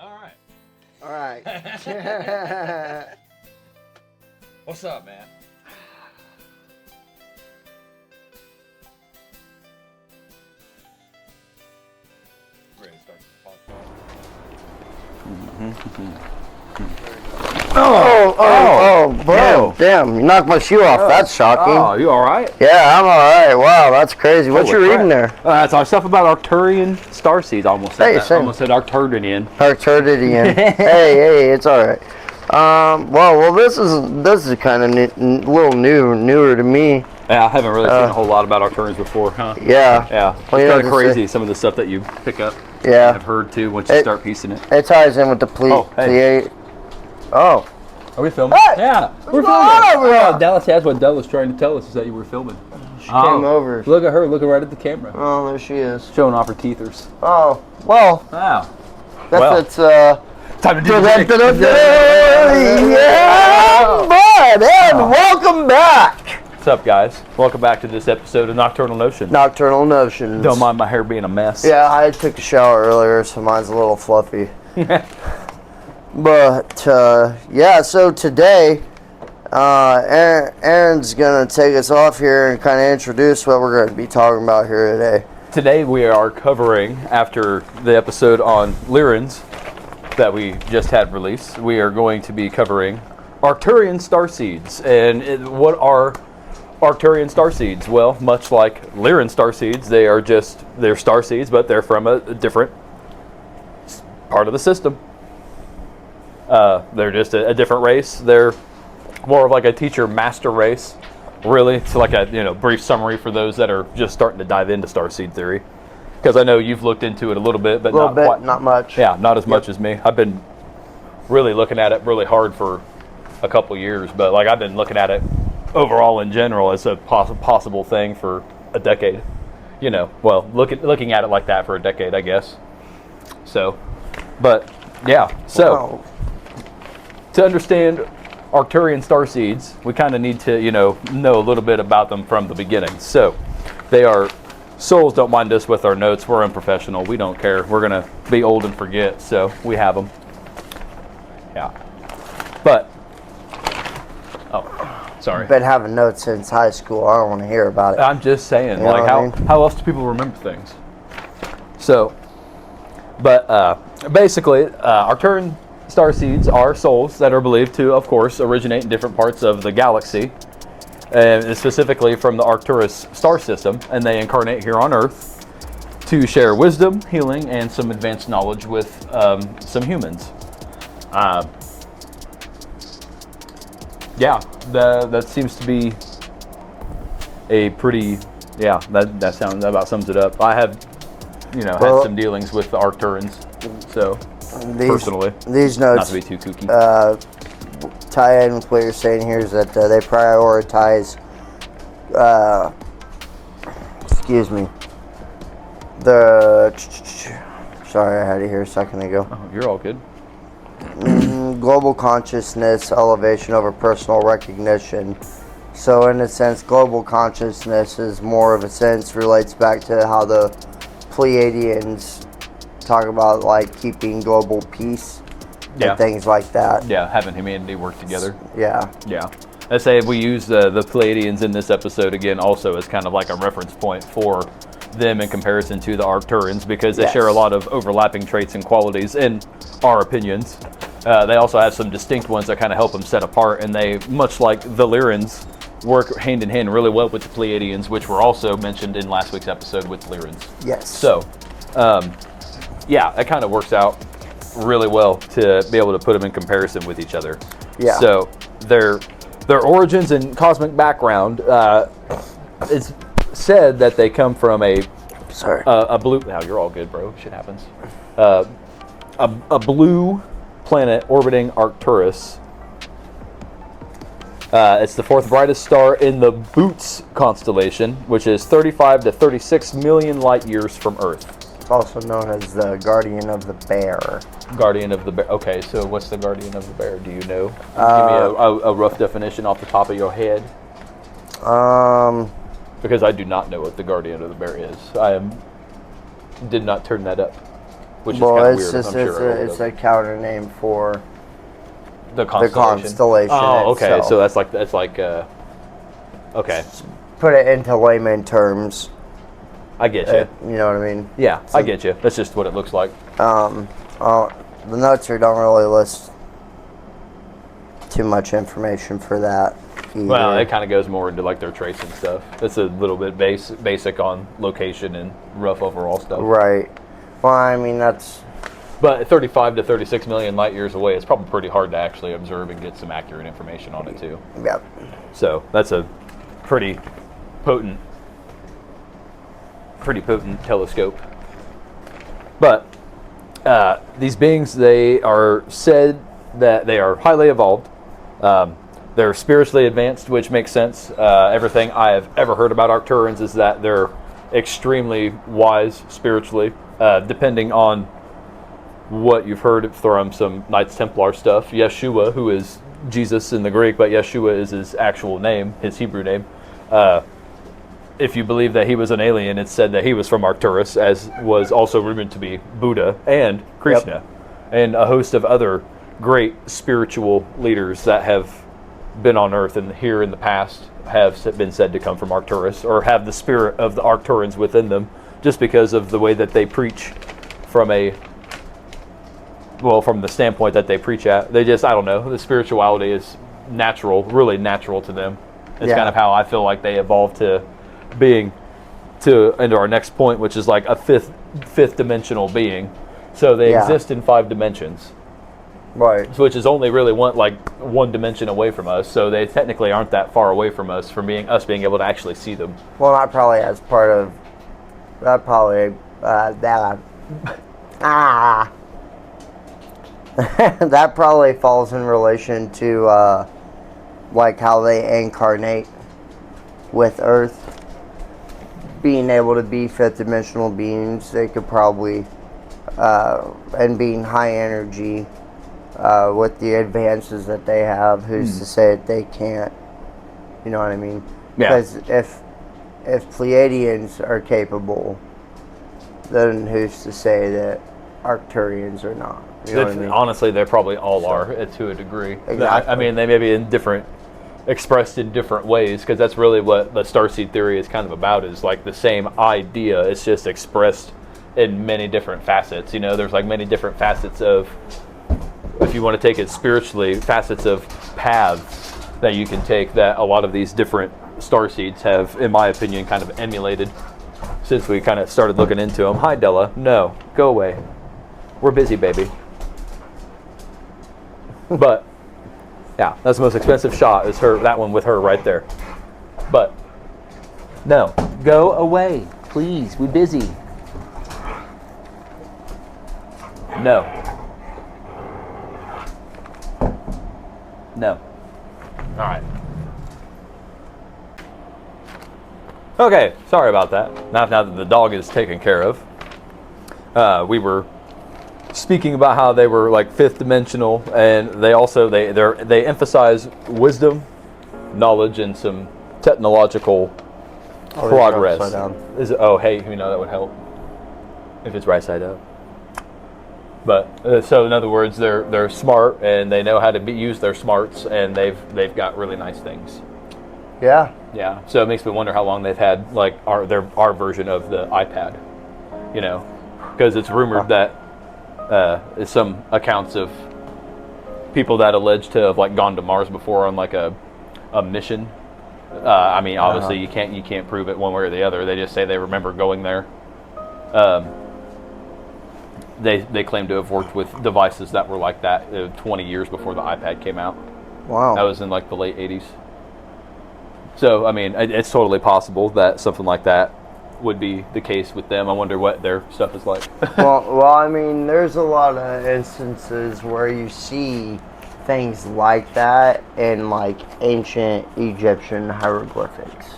All right. All right. What's up, man? Ready to start the podcast? Oh, bro. Damn, you knocked my shoe off. That's shocking. Oh, you all right? Yeah, I'm all right. Wow, that's crazy. What Holy you crap. reading there? That's our stuff about Arcturian starseeds. I almost said Hey, that. same. Almost said Arcturian. Arcturian. hey, it's all right. Well, this is kind of a little newer to me. Yeah, I haven't really seen a whole lot about Arcturans before, huh? Yeah. Yeah. Well, It's kind of crazy, some of the stuff that you pick up. Yeah. I've heard, too, once you start piecing it. It ties in with the Pleiades. Oh. Are we filming? Hey! Yeah, we're What's going on filming. over here? Dallas has what Dell was trying to tell us is that you were filming. She came over. Look at her, looking right at the camera. Oh, there she is. Showing off her teethers. Oh, well. Wow. That's Time to do the yeah, bud, and welcome back. What's up, guys? Welcome back to this episode of Nocturnal Notion. Nocturnal Notions. Don't mind my hair being a mess. Yeah, I took a shower earlier, so mine's a little fluffy. But, yeah, so today, Aaron's going to take us off here and kind of introduce what we're going to be talking about here today. Today we are covering, after the episode on Lyrans that we just had released, we are going to be covering Arcturian starseeds. And what are Arcturian starseeds? Well, much like Lyran starseeds, they're starseeds, but they're from a different part of the system. They're just a different race. They're more of like a teacher-master race, really. It's like a brief summary for those that are just starting to dive into starseed theory. Because I know you've looked into it a little bit, but not much. Yeah, not as much as me. I've been really looking at it really hard for a couple years, but like I've been looking at it overall in general as a possible thing for a decade. Looking at it like that for a decade, I guess. So, but yeah, so. Wow. To understand Arcturian starseeds, we kind of need to, know a little bit about them from the beginning. So, they are souls. Don't mind us with our notes. We're unprofessional. We don't care. We're gonna be old and forget. So we have them. Yeah. But sorry. Been having notes since high school. I don't want to hear about it. I'm just saying, You know what I mean? how else do people remember things? So, but basically, Arcturian starseeds are souls that are believed to, of course, originate in different parts of the galaxy, and specifically from the Arcturus star system, and they incarnate here on Earth to share wisdom, healing, and some advanced knowledge with some humans. That seems to be a pretty, that about sums it up. I have, had some dealings with the Arcturans, so. Personally, these notes, not to be too kooky, tie in with what you're saying here is that they prioritize, sorry, I had it here a second ago. Oh, you're all good. Global consciousness elevation over personal recognition. So in a sense, global consciousness is more of a sense relates back to how the Pleiadians talk about like keeping global peace and things like that. Yeah, having humanity work together. Yeah. Yeah. Let's say we use the Pleiadians in this episode again also as kind of like a reference point for them in comparison to the Arcturans because they share a lot of overlapping traits and qualities in our opinions. They also have some distinct ones that kind of help them set apart, and they, much like the Lyrans, work hand in hand really well with the Pleiadians, which were also mentioned in last week's episode with Lyrans. Yes. So, it kind of works out really well to be able to put them in comparison with each other. Yeah. So their origins and cosmic background, it's said that they come from a blue. Now you're all good, bro. Shit happens. A blue planet orbiting Arcturus. It's the fourth brightest star in the Boots constellation, which is 35 to 36 million light years from Earth. It's also known as the Guardian of the Bear. Guardian of the Bear. Okay, so what's the Guardian of the Bear? Do you know? Give me a rough definition off the top of your head. Because I do not know what the Guardian of the Bear is. Did not turn that up. which is kind of weird. It's a counter name for the constellation. Oh, okay. Itself. So that's like okay. Put it into layman terms. I get you. You know what I mean? Yeah, so, I get you. That's just what it looks like. The notes here don't really list too much information for that either. Well, it kind of goes more into like their traits and stuff. It's a little bit basic on location and rough overall stuff. Right. Well, I mean, that's... But 35 to 36 million light years away, it's probably pretty hard to actually observe and get some accurate information on it too. Yep. So that's a pretty potent telescope. But these beings, they are said that they are highly evolved. They're spiritually advanced, which makes sense. Everything I have ever heard about Arcturans is that they're extremely wise spiritually, depending on what you've heard from some Knights Templar stuff. Yeshua, who is Jesus in the Greek, but Yeshua is his actual name, his Hebrew name. If you believe that he was an alien, it's said that he was from Arcturus, as was also rumored to be Buddha and Krishna, and a host of other great spiritual leaders that have been on Earth and here in the past have been said to come from Arcturus, or have the spirit of the Arcturans within them, just because of the way that they preach from the standpoint that they preach at. They just, I don't know, the spirituality is natural, really natural to them. It's kind of how I feel like they evolved to being into our next point, which is like a fifth dimensional being. So they exist in 5 dimensions. Right. Which is only really one dimension away from us. So they technically aren't that far away from us from being able to actually see them. Well, that probably as part of that probably that probably falls in relation to like how they incarnate with Earth. Being able to be 5th dimensional beings, they could probably and being high energy with the advances that they have, who's to say that they can't? You know what I mean? Yeah. Because if Pleiadians are capable, then who's to say that Arcturians are not? You know what I mean? Honestly, they probably all are to a degree. Exactly. I mean, they may be expressed in different ways, because that's really what the starseed theory is kind of about, is like the same idea. It's just expressed in many different facets. You know, there's like many different facets of, if you want to take it spiritually, facets of paths that you can take that a lot of these different starseeds have, in my opinion, kind of emulated since we kind of started looking into them. Hi, Della. No, go away. We're busy, baby. But yeah, that's the most expensive shot, is that one with her right there. But no, go away, please. We're busy. No. No. All right. Okay, sorry about that. Now that the dog is taken care of, we were speaking about how they were like 5th dimensional, and they also they emphasize wisdom, knowledge, and some technological progress. Hey, you know, that would help if it's right side up. But so in other words, they're smart, and they know how to use their smarts, and they've got really nice things. Yeah. Yeah. So it makes me wonder how long they've had like our version of the iPad. You know, because it's rumored that some accounts of people that allege to have like gone to Mars before on like a mission. I mean, obviously you can't prove it one way or the other. They just say they remember going there. They claim to have worked with devices that were like that 20 years before the iPad came out. Wow. That was in like the late 80s. So, I mean, it's totally possible that something like that would be the case with them. I wonder what their stuff is like. well, I mean, there's a lot of instances where you see things like that in like ancient Egyptian hieroglyphics.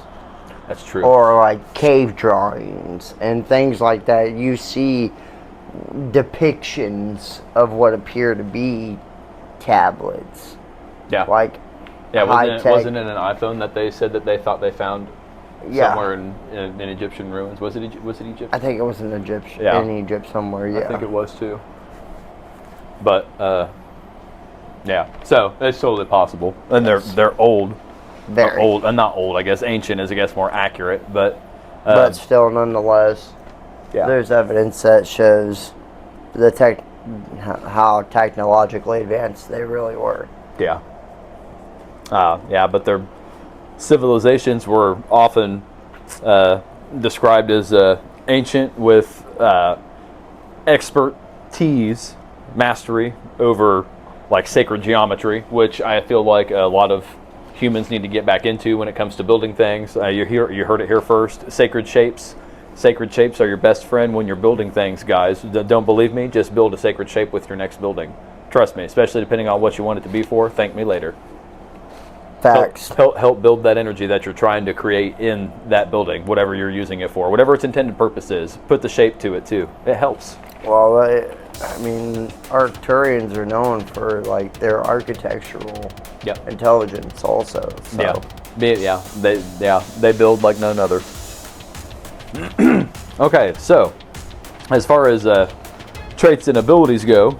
That's true. Or like cave drawings and things like that. You see depictions of what appear to be tablets. Yeah. Like wasn't it an iPhone that they said that they thought they found Yeah. somewhere in Egyptian ruins. Was it Egypt? I think it was in Egypt. Yeah. In Egypt somewhere. Yeah. I think it was too. But yeah, so it's totally possible, and they're old. Very old, not old. I guess ancient is, I guess, more accurate, but still, nonetheless, yeah. there's evidence that shows how technologically advanced they really were. Yeah. Yeah, but their civilizations were often described as ancient with expertise, mastery over like sacred geometry, which I feel like a lot of humans need to get back into when it comes to building things. You heard it here first. Sacred shapes are your best friend when you're building things, guys. Don't believe me? Just build a sacred shape with your next building. Trust me, especially depending on what you want it to be for. Thank me later. Facts. Help build that energy that you're trying to create in that building, whatever you're using it for, whatever its intended purpose is. Put the shape to it too. It helps. Well, I mean, Arcturians are known for like their architectural intelligence, also. So. They build like none other. Okay, so as far as traits and abilities go,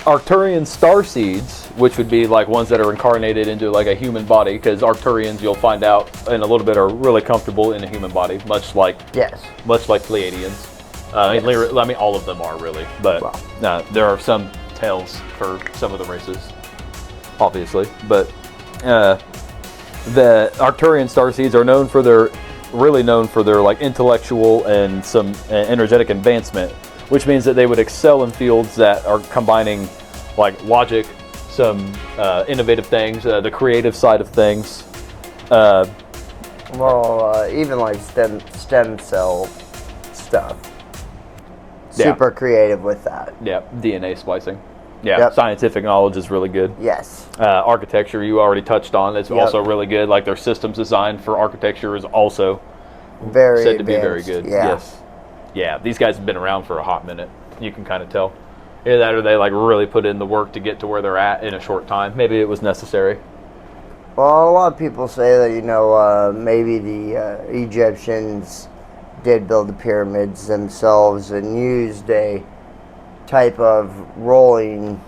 Arcturian starseeds, which would be like ones that are incarnated into like a human body, because Arcturians, you'll find out in a little bit, are really comfortable in a human body, much like Pleiadians. I mean, all of them are really, but there are some tales for some of the races, obviously. But the Arcturian starseeds are really known for their like intellectual and some energetic advancement, which means that they would excel in fields that are combining like logic, some innovative things, the creative side of things. Even like stem cell stuff. Super creative with that. Yeah, DNA splicing. Yeah, scientific knowledge is really good. Yes. Architecture, you already touched on. It's also really good. Like their systems design for architecture is also very said advanced. To be very good. Yeah. Yes. Yeah, these guys have been around for a hot minute. You can kind of tell. Either that or they like really put in the work to get to where they're at in a short time. Maybe it was necessary. Well, a lot of people say that, maybe the Egyptians did build the pyramids themselves and used a type of rolling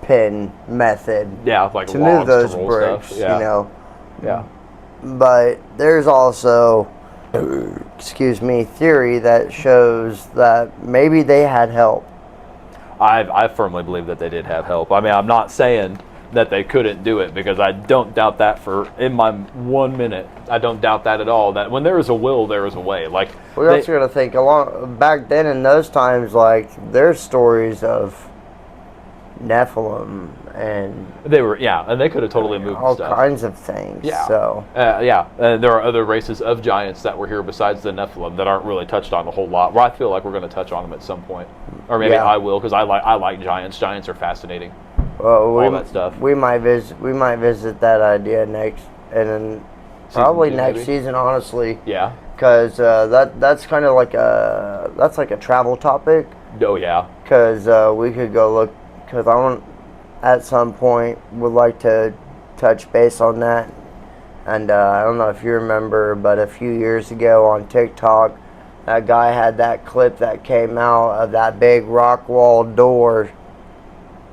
pin method like to move those bricks, Yeah. But there's also, theory that shows that maybe they had help. I firmly believe that they did have help. I mean, I'm not saying that they couldn't do it, because I don't doubt that in my 1 minute. I don't doubt that at all. That when there is a will, there is a way. Like we also got to think back then in those times. Like there's stories of Nephilim and and they could have totally moved all stuff. kinds of things. Yeah. So there are other races of giants that were here besides the Nephilim that aren't really touched on a whole lot. Well, I feel like we're going to touch on them at some point, or maybe I will, because I like giants. Giants are fascinating. Well, all that stuff. We might visit that idea next, and then probably next season. Honestly. Yeah. Because that's kind of like a travel topic. Oh yeah. Because we could go look. Because at some point would like to touch base on that. And I don't know if you remember, but a few years ago on TikTok, that guy had that clip that came out of that big rock wall door.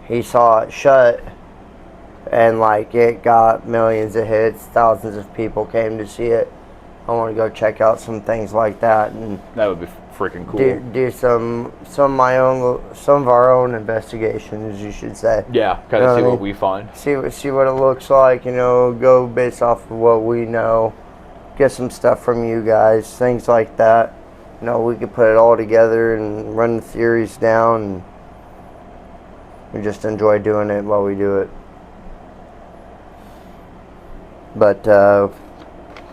He saw it shut, and like it got millions of hits. Thousands of people came to see it. I want to go check out some things like that, and that would be freaking cool. Do some of our own investigations, you should say. Yeah, kind of see what we find. See what it looks like. Go based off of what we know. Get some stuff from you guys, things like that. We could put it all together and run the theories down. And we just enjoy doing it while we do it. But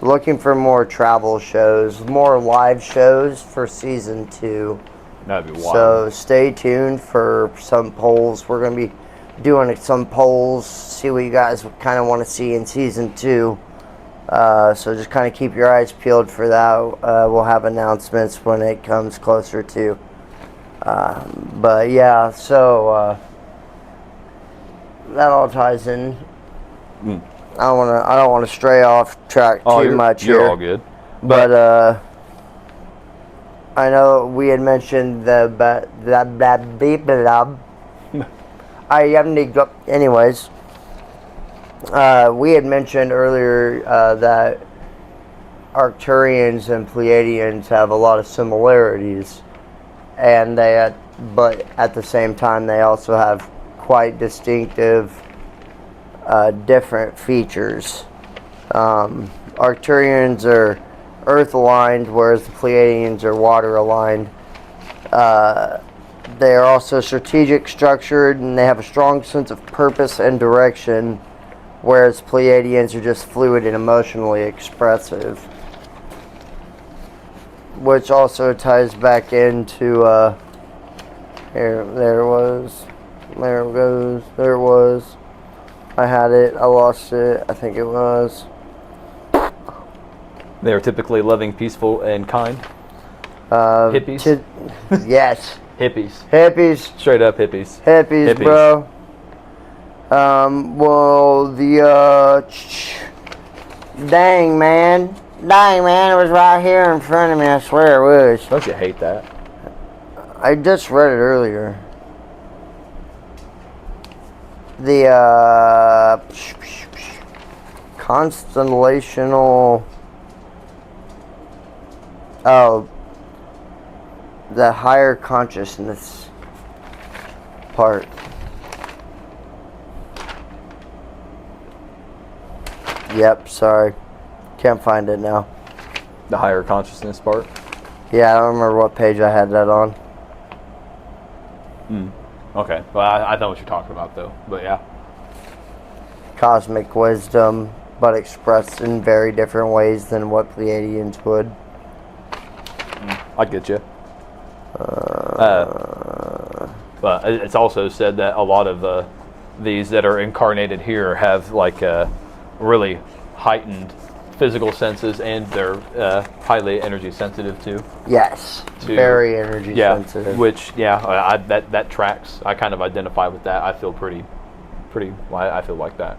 looking for more travel shows, more live shows for season 2. That'd be wild. So stay tuned for some polls. We're going to be doing some polls, see what you guys kind of want to see in season 2. So just kind of keep your eyes peeled for that. We'll have announcements when it comes closer to. But yeah, so that all ties in. I don't want to stray off track too much you're here. all good. But I know we had mentioned anyways, we had mentioned earlier that Arcturians and Pleiadians have a lot of similarities, and but at the same time they also have quite distinctive, different features. Arcturians are earth aligned, whereas the Pleiadians are water aligned. They are also strategic, structured, and they have a strong sense of purpose and direction, whereas Pleiadians are just fluid and emotionally expressive. Which also ties back into, there it was. I had it, I lost it, I think it was. They are typically loving, peaceful, and kind. Hippies? Yes. Hippies. Straight up hippies. Hippies, bro. Well, dang, man, it was right here in front of me, I swear it was. Don't you hate that? I just read it earlier. The, constellational, the higher consciousness part. Yep, sorry. Can't find it now. The higher consciousness part? Yeah, I don't remember what page I had that on. Okay. Well, I know what you're talking about, though. But yeah. Cosmic wisdom, but expressed in very different ways than what Pleiadians would. I get you. But it's also said that a lot of these that are incarnated here have like really heightened physical senses, and they're highly energy sensitive too. Yes, very energy sensitive. Which that tracks. I kind of identify with that. I feel pretty. I feel like that.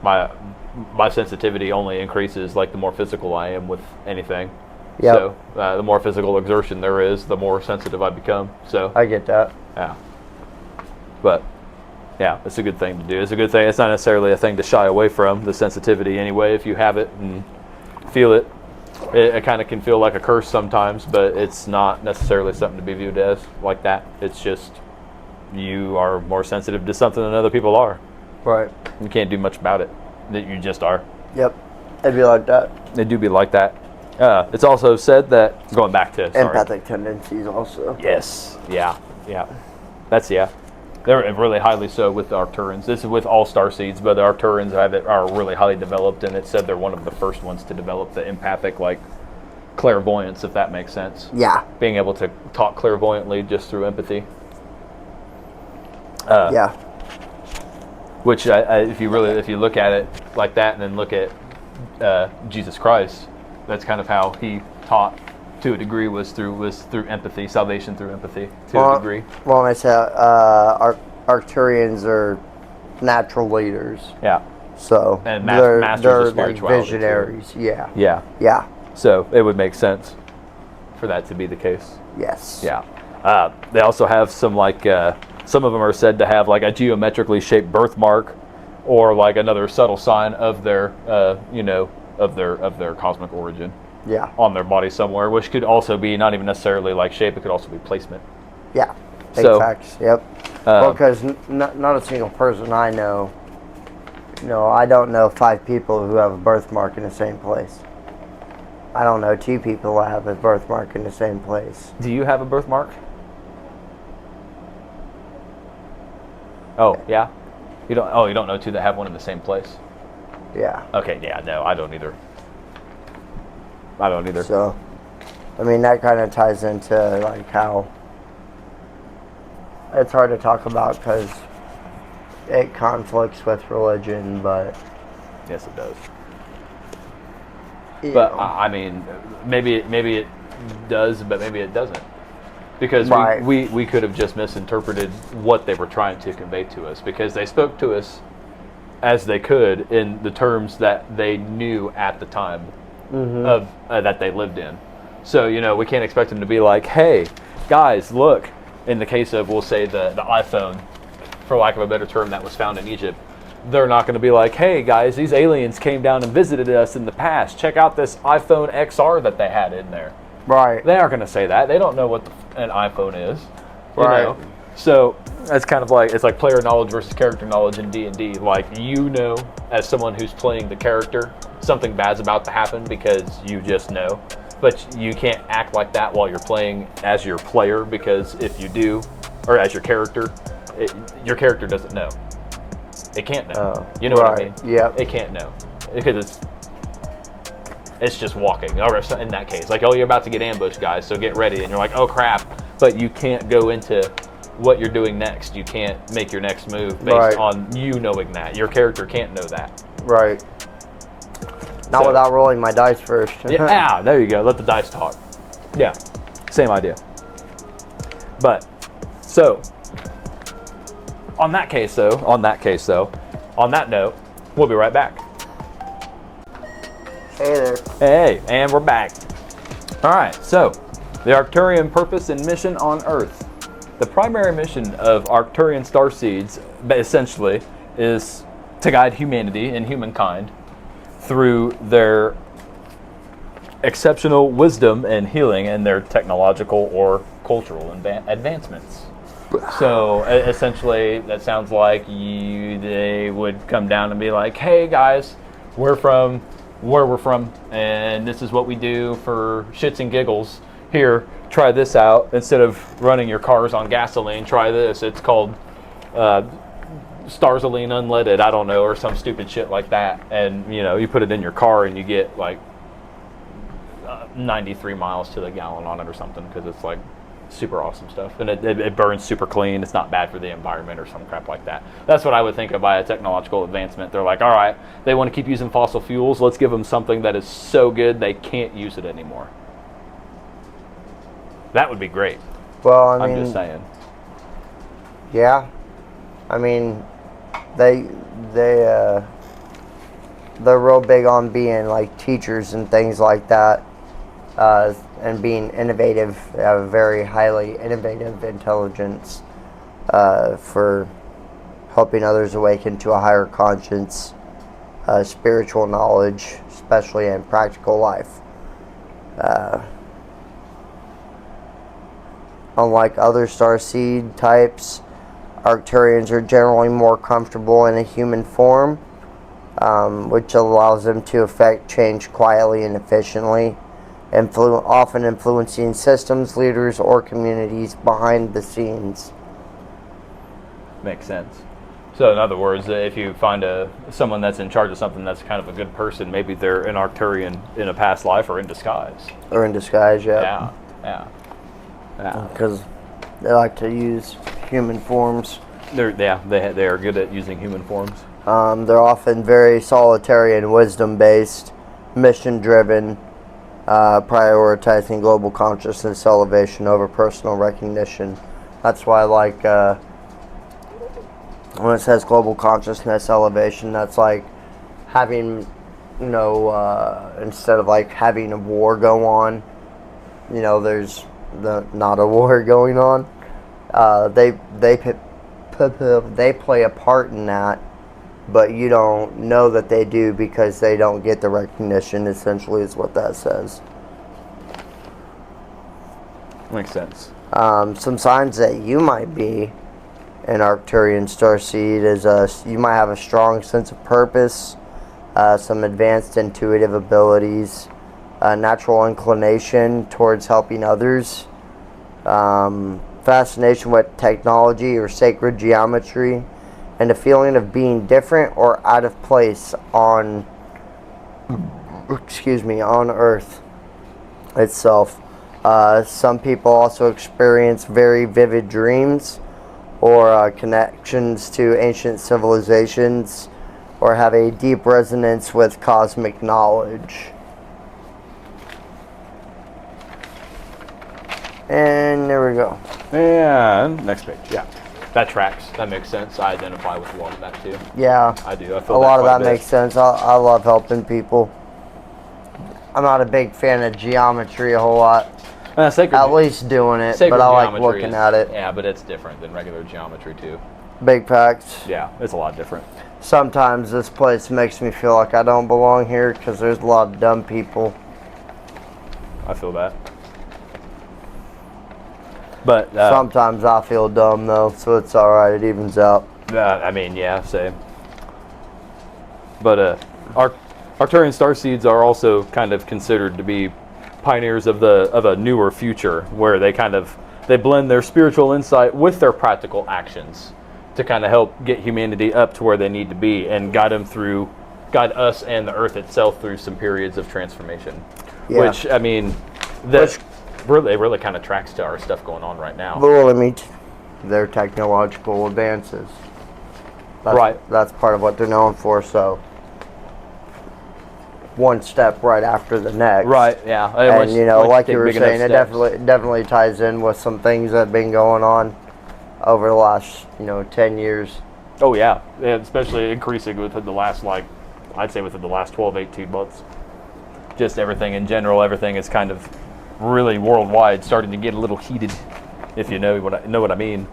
My sensitivity only increases like the more physical I am with anything. Yep. So the more physical exertion there is, the more sensitive I become. So I get that. Yeah. But yeah, it's a good thing to do. It's a good thing. It's not necessarily a thing to shy away from, the sensitivity anyway. If you have it and feel it, it kind of can feel like a curse sometimes, but it's not necessarily something to be viewed as like that. It's just you are more sensitive to something than other people are. Right. You can't do much about it. That you just are. Yep. It'd be like that. They do be like that. It's also said that, going back to... empathic tendencies also. Yes. Yeah. That's, they're really highly so with the Arcturans. This is with all starseeds, but the Arcturans are really highly developed, and it said they're one of the first ones to develop the empathic, like, clairvoyance, if that makes sense. Yeah. Being able to talk clairvoyantly just through empathy. Yeah. Which, if you look at it like that, and then look at Jesus Christ, that's kind of how he taught to a degree, was through empathy, salvation through empathy a degree. Well, I say Arcturians are natural leaders. Yeah. So and masters of spirituality. Visionaries. Too. Yeah. Yeah. Yeah. So it would make sense for that to be the case. Yes. Yeah. They also have some some of them are said to have like a geometrically shaped birthmark, or like another subtle sign of their of their cosmic origin. Yeah. On their body somewhere, which could also be not even necessarily like shape, it could also be placement. Yeah. Big facts. Yep. Well, because not a single person I know, I don't know 5 people who have a birthmark in the same place. I don't know 2 people that have a birthmark in the same place. Do you have a birthmark? Oh, yeah? You don't know 2 that have one in the same place? Yeah. Okay, yeah, no, I don't either. So, I mean, that kind of ties into, like, how it's hard to talk about because it conflicts with religion, but... Yes, it does. But, I mean, maybe it does, but maybe it doesn't. Because we could have just misinterpreted what they were trying to convey to us, because they spoke to us as they could in the terms that they knew at the time of that they lived in. So, we can't expect them to be like, hey, guys, look, in the case of, we'll say, the iPhone, for lack of a better term, that was found in Egypt, they're not going to be like, hey, guys, these aliens came down and visited us in the past. Check out this iPhone XR that they had in there. Right. They aren't going to say that. They don't know what an iPhone is. Right. So it's kind of like, it's like player knowledge versus character knowledge in D&D. Like, as someone who's playing the character, something bad's about to happen because you just know. But you can't act like that while you're playing as your player, because if you do, or as your character, your character doesn't know. It can't know. You know what I mean? Yeah. It can't know because it's just walking. Or in that case, like, oh, you're about to get ambushed, guys, so get ready. And you're like, oh crap! But you can't go into what you're doing next. You can't make your next move based on you knowing that. Your character can't know that. Right. Not without rolling my dice first. Yeah, there you go. Let the dice talk. Yeah, same idea. But so. On that note, we'll be right back. Hey there. Hey, and we're back. All right, so the Arcturian purpose and mission on Earth. The primary mission of Arcturian starseeds, essentially, is to guide humanity and humankind through their exceptional wisdom and healing and their technological or cultural advancements. So essentially, that sounds like they would come down and be like, hey guys, we're from where we're from, and this is what we do for shits and giggles. Here, try this out. Instead of running your cars on gasoline, try this. It's called Starsaline Unleaded, I don't know, or some stupid shit like that. And, you put it in your car and you get like 93 miles to the gallon on it or something, because it's like super awesome stuff, and it burns super clean. It's not bad for the environment or some crap like that. That's what I would think of by a technological advancement. They're like, all right, they want to keep using fossil fuels, let's give them something that is so good they can't use it anymore. That would be great. Well, I mean, I'm just saying. Yeah, I mean, they're real big on being like teachers and things like that. And being innovative, very highly innovative intelligence for helping others awaken to a higher conscience, spiritual knowledge, especially in practical life. Unlike other starseed types, Arcturians are generally more comfortable in a human form, which allows them to effect change quietly and efficiently, often influencing systems, leaders, or communities behind the scenes. Makes sense. So in other words, if you find someone that's in charge of something that's kind of a good person, maybe they're an Arcturian in a past life or in disguise. Or in disguise, yeah. Yeah. Because they like to use human forms. They are good at using human forms. They're often very solitary and wisdom-based, mission-driven, prioritizing global consciousness elevation over personal recognition. That's why I like when it says global consciousness elevation, that's like having, instead of like having a war go on, there's not a war going on. They play a part in that, but you don't know that they do because they don't get the recognition, essentially, is what that says. Makes sense. Some signs that you might be an Arcturian starseed is you might have a strong sense of purpose, some advanced intuitive abilities, a natural inclination towards helping others, fascination with technology or sacred geometry, and a feeling of being different or out of place on Earth itself. Some people also experience very vivid dreams or connections to ancient civilizations, or have a deep resonance with cosmic knowledge. And there we go. And next page, yeah. That tracks. That makes sense. I identify with a lot of that too. Yeah. I do. I feel a lot of quite that a bit. makes sense. I love helping people. I'm not a big fan of geometry a whole lot. At least doing it, but I like looking at it. Yeah, but it's different than regular geometry too. Big facts. Yeah, it's a lot different. Sometimes this place makes me feel like I don't belong here because there's a lot of dumb people. I feel that. But sometimes I feel dumb though, so it's all right. It evens out. I mean, yeah, same. But Arcturian starseeds are also kind of considered to be pioneers of a newer future, where they blend their spiritual insight with their practical actions to kind of help get humanity up to where they need to be and guide us and the Earth itself through some periods of transformation. Yeah. Which, I mean, really kind of tracks to our stuff going on right now. Well, I mean, their technological advances. That's part of what they're known for, so one step right after the next. Right, yeah. And, like you were saying, it definitely ties in with some things that have been going on over the last, 10 years. Oh, yeah. Especially increasing within the last, I'd say within the last 12, 18 months. Just everything in general, everything is kind of really worldwide starting to get a little heated, if you know what I mean.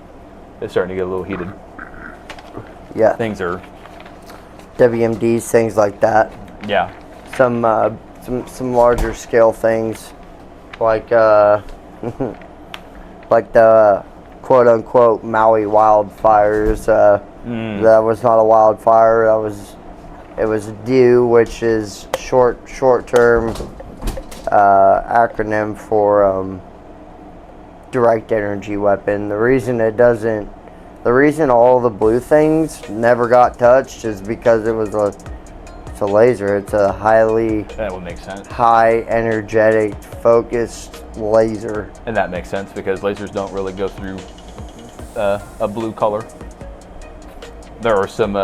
It's starting to get a little heated. Yeah. Things are... WMDs, things like that. Yeah. Some larger scale things, like like the quote unquote Maui wildfires. That was not a wildfire. It was DEW, which is short term acronym for direct energy weapon. The reason all the blue things never got touched is because it's a laser. It's a that would make sense. High energetic focused laser. And that makes sense because lasers don't really go through a blue color. There are some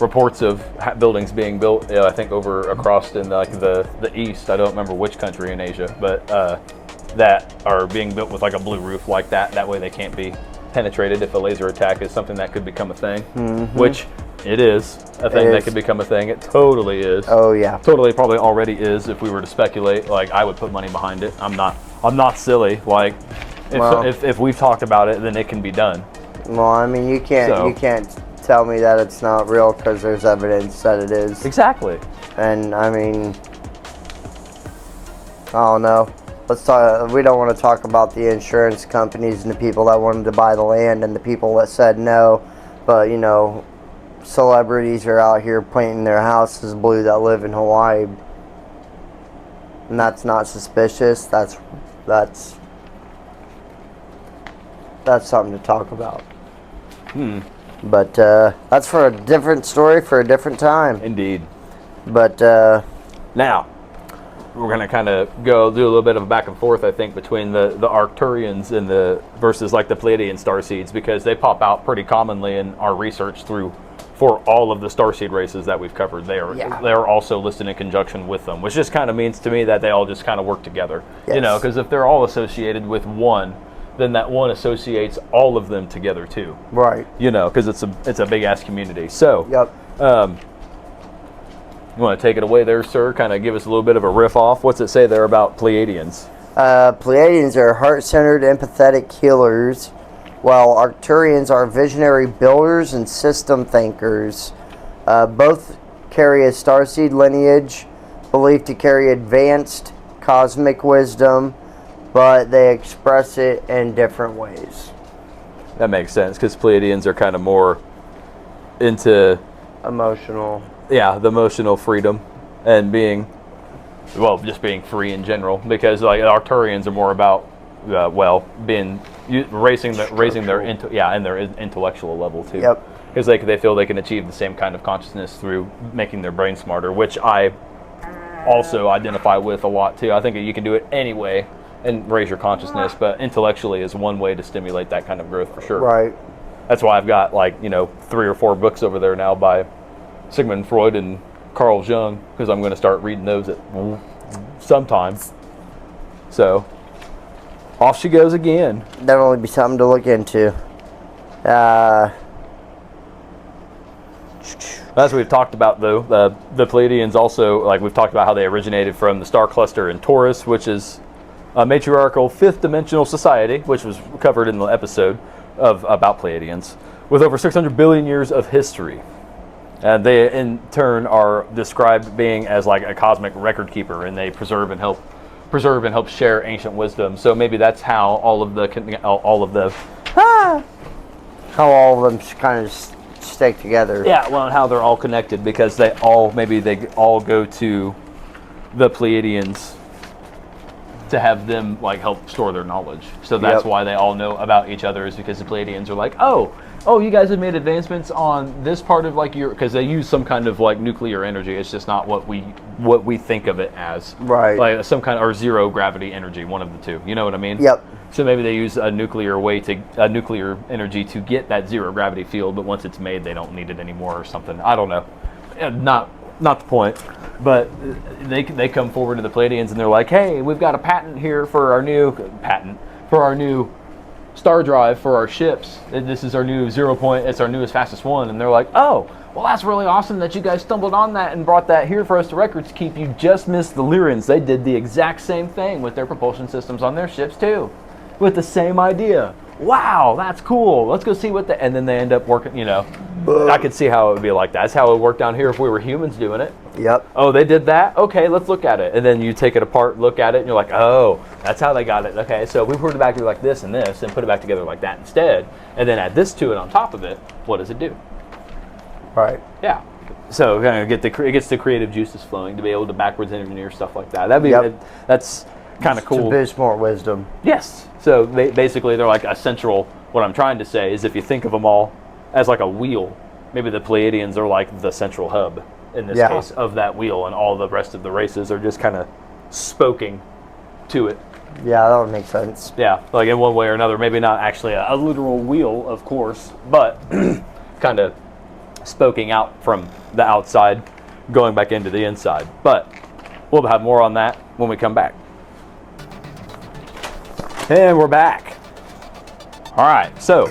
reports of buildings being built, I think across in the east. I don't remember which country in Asia, but that are being built with a blue roof like that. That way they can't be penetrated if a laser attack is something that could become a thing, which it is a thing that could become a thing. It totally is. Oh yeah. Totally, probably already is. If we were to speculate, I would put money behind it. I'm not silly. If we've talked about it, then it can be done. Well, I mean, you can't tell me that it's not real because there's evidence that it is. Exactly. And I mean, I don't know. Let's talk. We don't want to talk about the insurance companies and the people that wanted to buy the land and the people that said no, but celebrities are out here painting their houses blue that live in Hawaii, and that's not suspicious. That's something to talk about. But that's for a different story for a different time. Indeed. But now we're gonna kind of do a little bit of a back and forth, I think, between the Arcturians and versus the Pleiadian starseeds, because they pop out pretty commonly in our research for all of the starseed races that we've covered. They're also listed in conjunction with them, which just kind of means to me that they all just kind of work together. Yes. Because if they're all associated with one, then that one associates all of them together too. Right. Because it's a big ass community. So. Yep. You want to take it away there, sir? Kind of give us a little bit of a riff off. What's it say there about Pleiadians? Pleiadians are heart-centered, empathetic healers, while Arcturians are visionary builders and system thinkers. Both carry a starseed lineage, believed to carry advanced cosmic wisdom, but they express it in different ways. That makes sense, because Pleiadians are kind of more into... emotional. Yeah, the emotional freedom and just being free in general, because Arcturians are more about raising their intellectual level too. Yep. Because they feel they can achieve the same kind of consciousness through making their brain smarter, which I also identify with a lot too. I think that you can do it anyway and raise your consciousness, but intellectually is one way to stimulate that kind of growth for sure. Right. That's why I've got 3 or 4 books over there now by Sigmund Freud and Carl Jung, because I'm going to start reading those at sometime. So, off she goes again. That'll only be something to look into. As we've talked about, though, the Pleiadians also, like we've talked about how they originated from the star cluster in Taurus, which is a matriarchal fifth dimensional society, which was covered in the episode about Pleiadians, with over 600 billion years of history. And they, in turn, are described being as like a cosmic record keeper, and they preserve and help share ancient wisdom. So maybe that's how all of the how all of them kind of stick together. Yeah, well, and how they're all connected, because they all go to the Pleiadians to have them like help store their knowledge. So that's why they all know about each other, is because the Pleiadians are like, oh, you guys have made advancements on this part of like your, because they use some kind of like nuclear energy. It's just not what we think of it as. Right. Like some kind of, or zero gravity energy, one of the two. You know what I mean? Yep. So maybe they use a nuclear energy to get that zero gravity field, but once it's made, they don't need it anymore or something. I don't know. Not the point. But they come forward to the Pleiadians and they're like, hey, we've got a patent here for our new star drive for our ships. This is our new 0 point. It's our newest, fastest one. And they're like, oh, well, that's really awesome that you guys stumbled on that and brought that here for us to records keep. You just missed the Lyrians. They did the exact same thing with their propulsion systems on their ships too, with the same idea. Wow, that's cool. Let's go see what and then they end up working, I could see how it would be like that. That's how it would work down here if we were humans doing it. Yep. Oh, they did that? Okay, let's look at it. And then you take it apart, look at it, and you're like, oh, that's how they got it. Okay, so we put it back together like this and this, and put it back together like that instead, and then add this to it on top of it, what does it do? Right. Yeah. So kind of it gets the creative juices flowing to be able to backwards engineer stuff like that. That's kind of cool. To boost more wisdom. Yes. So basically they're like a central, what I'm trying to say is if you think of them all as like a wheel, maybe the Pleiadians are like the central hub in this case of that wheel, and all the rest of the races are just kind of spoking to it. Yeah, that would make sense. Yeah, like in one way or another. Maybe not actually a literal wheel, of course, but kind of spoking out from the outside, going back into the inside. But we'll have more on that when we come back. And we're back. All right, so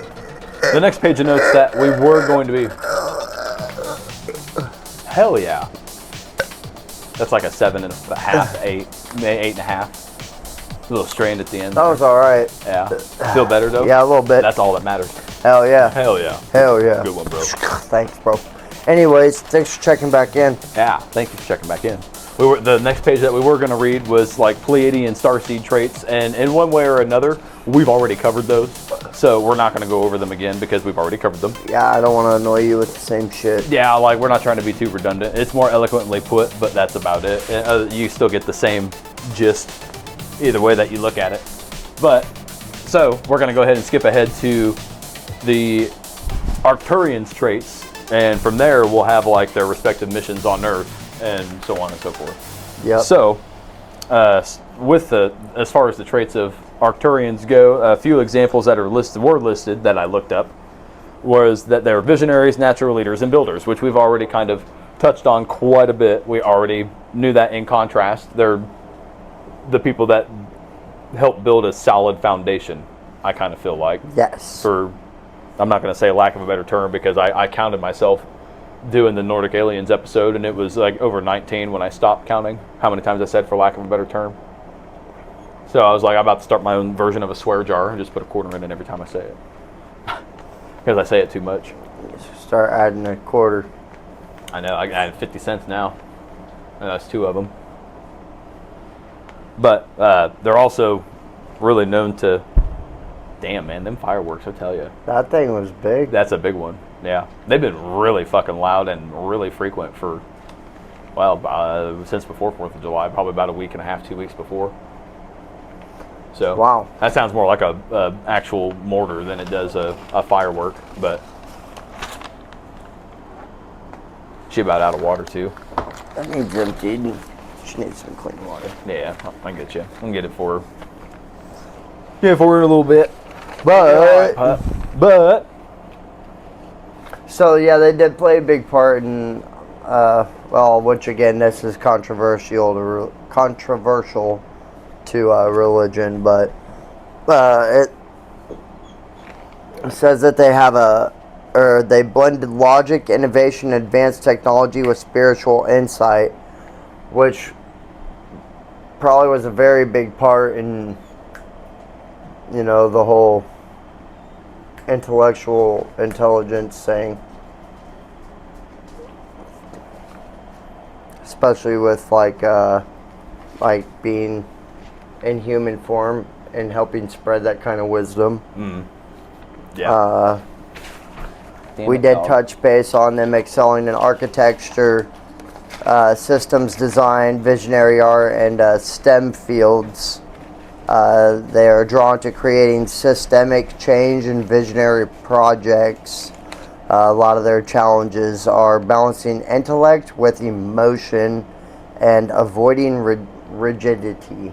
the next page of notes that we were going to be... Hell yeah. That's like a 7.5, 8, 8.5. A little strained at the end. That was all right. Yeah. Feel better, though? Yeah, a little bit. That's all that matters. Hell yeah. Hell yeah. Hell yeah. Good one, bro. Thanks, bro. Anyways, thanks for checking back in. Yeah, thank you for checking back in. The next page that we were going to read was like Pleiadian starseed traits, and in one way or another, we've already covered those, so we're not going to go over them again because we've already covered them. Yeah, I don't want to annoy you with the same shit. Yeah, like we're not trying to be too redundant. It's more eloquently put, but that's about it. You still get the same gist either way that you look at it. But, so we're going to go ahead and skip ahead to the Arcturians traits, and from there we'll have like their respective missions on Earth and so on and so forth. Yep. So, as far as the traits of Arcturians go, a few examples that were listed that I looked up was that they're visionaries, natural leaders, and builders, which we've already kind of touched on quite a bit. We already knew that. In contrast, they're the people that help build a solid foundation, I kind of feel like. Yes. I'm not going to say lack of a better term, because I counted myself doing the Nordic Aliens episode, and it was like over 19 when I stopped counting how many times I said for lack of a better term. So I was like, I'm about to start my own version of a swear jar and just put a quarter in it every time I say it. Because I say it too much. Start adding a quarter. I know, I added 50 cents now. And that's 2 of them. But they're also really known to... Damn, man, them fireworks, I tell you. That thing was big. That's a big one, yeah. They've been really fucking loud and really frequent for, well, since before 4th of July, probably about a week and a half, 2 weeks before. So wow, that sounds more like a actual mortar than it does a firework, but she about out of water too. That needs emptied. She needs some clean water. Yeah, I get you. I can get it for her. Get it for her in a little bit. But so yeah, they did play a big part in well, which again, this is controversial to religion, but It says that they blended logic, innovation, advanced technology with spiritual insight, which probably was a very big part in, the whole intellectual intelligence thing. Especially with like being in human form and helping spread that kind of wisdom. Yeah. We did touch base on them excelling in architecture, systems design, visionary art, and STEM fields. They are drawn to creating systemic change and visionary projects. A lot of their challenges are balancing intellect with emotion and avoiding rigidity.